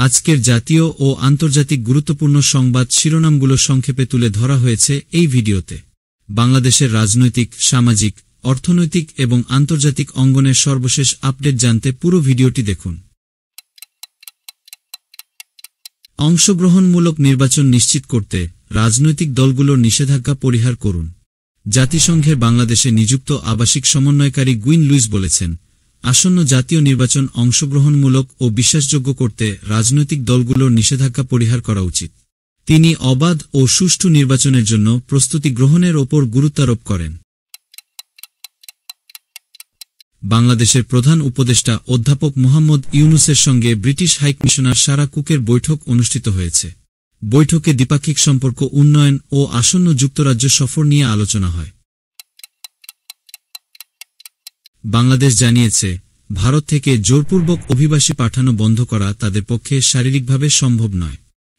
আজকের জাতীয় ও আন্তর্জাতিক গুরুত্বপূর্ণ সংবাদ শিরোনামগুলো সংক্ষেপে তুলে ধরা হয়েছে এই ভিডিওতে। বাংলাদেশের রাজনৈতিক, সামাজিক, অর্থনৈতিক এবং আন্তর্জাতিক অঙ্গনের সর্বশেষ আপডেট জানতে পুরো ভিডিওটি দেখুন। অংশগ্রহণমূলক নির্বাচন নিশ্চিত করতে রাজনৈতিক দলগুলোর নিষেধাজ্ঞা পরিহার করুন। জাতিসংঘের বাংলাদেশে নিযুক্ত আবাসিক সমন্বয়কারী গুইন লুইস বলেছেন, আসন্ন জাতীয় নির্বাচন অংশগ্রহণমূলক ও বিশ্বাসযোগ্য করতে রাজনৈতিক দলগুলোর নিষেধাজ্ঞা পরিহার করা উচিত। তিনি অবাধ ও সুষ্ঠু নির্বাচনের জন্য প্রস্তুতি গ্রহণের ওপর গুরুত্বারোপ করেন। বাংলাদেশের প্রধান উপদেষ্টা অধ্যাপক মোহাম্মদ ইউনূসের সঙ্গে ব্রিটিশ হাইকমিশনার সারা কুকের বৈঠক অনুষ্ঠিত হয়েছে। বৈঠকে দ্বিপাক্ষিক সম্পর্ক উন্নয়ন ও আসন্ন যুক্তরাজ্য সফর নিয়ে আলোচনা হয়। বাংলাদেশ জানিয়েছে, ভারত থেকে জোরপূর্বক অভিবাসী পাঠানো বন্ধ করা তাদের পক্ষে শারীরিকভাবে সম্ভব নয়।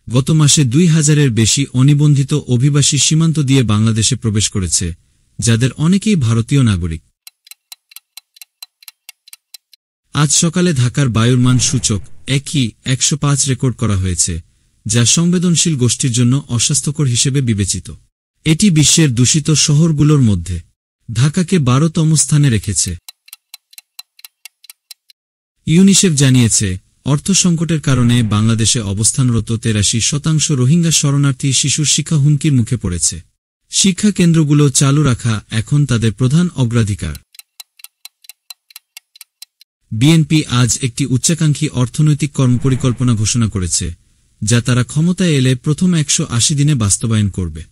গত মাসে ২,০০০-এর বেশি অনিবন্ধিত অভিবাসী সীমান্ত দিয়ে বাংলাদেশে প্রবেশ করেছে, যাদের অনেকেই ভারতীয় নাগরিক। আজ সকালে ঢাকার বায়ুর মান সূচক একই ১০৫ রেকর্ড করা হয়েছে, যা সংবেদনশীল গোষ্ঠীর জন্য অস্বাস্থ্যকর হিসেবে বিবেচিত। এটি বিশ্বের দূষিত শহরগুলোর মধ্যে ঢাকাকে ১২তম স্থানে রেখেছে। ইউনিসেফ জানিয়েছে, অর্থ সংকটের কারণে বাংলাদেশে অবস্থানরত ৮৩% রোহিঙ্গা শরণার্থী শিশুর শিক্ষা হুমকির মুখে পড়েছে। শিক্ষা কেন্দ্রগুলো চালু রাখা এখন তাদের প্রধান অগ্রাধিকার। বিএনপি আজ একটি উচ্চাকাঙ্ক্ষী অর্থনৈতিক কর্মপরিকল্পনা ঘোষণা করেছে, যা তারা ক্ষমতায় এলে প্রথম ১৮০ দিনে বাস্তবায়ন করবে।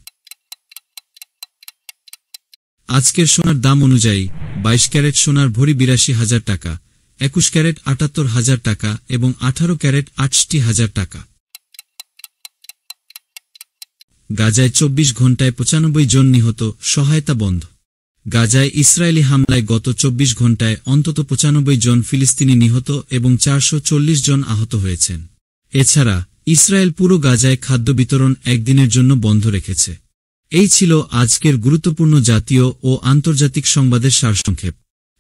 আজকের সোনার দাম অনুযায়ী ২২ ক্যারেট সোনার ভরি ৮২,০০০ টাকা, ২১ ক্যারেট ৭৮,০০০ টাকা এবং ১৮ ক্যারেট ৬৮,০০০ টাকা। গাজায় ২৪ ঘণ্টায় ৯৫ জন নিহত, সহায়তা বন্ধ। গাজায় ইসরায়েলি হামলায় গত ২৪ ঘণ্টায় অন্তত ৯৫ জন ফিলিস্তিনি নিহত এবং ৪৪০ জন আহত হয়েছেন। এছাড়া ইসরায়েল পুরো গাজায় খাদ্য বিতরণ একদিনের জন্য বন্ধ রেখেছে। এই ছিল আজকের গুরুত্বপূর্ণ জাতীয় ও আন্তর্জাতিক সংবাদের সারসংক্ষেপ।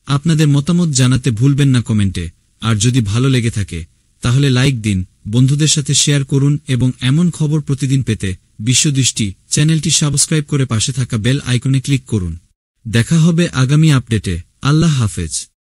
আপনাদের মতামত জানাতে ভুলবেন না কমেন্টে। আর যদি ভালো লেগে থাকে তাহলে লাইক দিন, বন্ধুদের সাথে শেয়ার করুন এবং এমন খবর প্রতিদিন পেতে বিশ্বদৃষ্টি চ্যানেলটি সাবস্ক্রাইব করে পাশে থাকা বেল আইকনে ক্লিক করুন। দেখা হবে আগামী আপডেটে। আল্লাহ হাফেজ।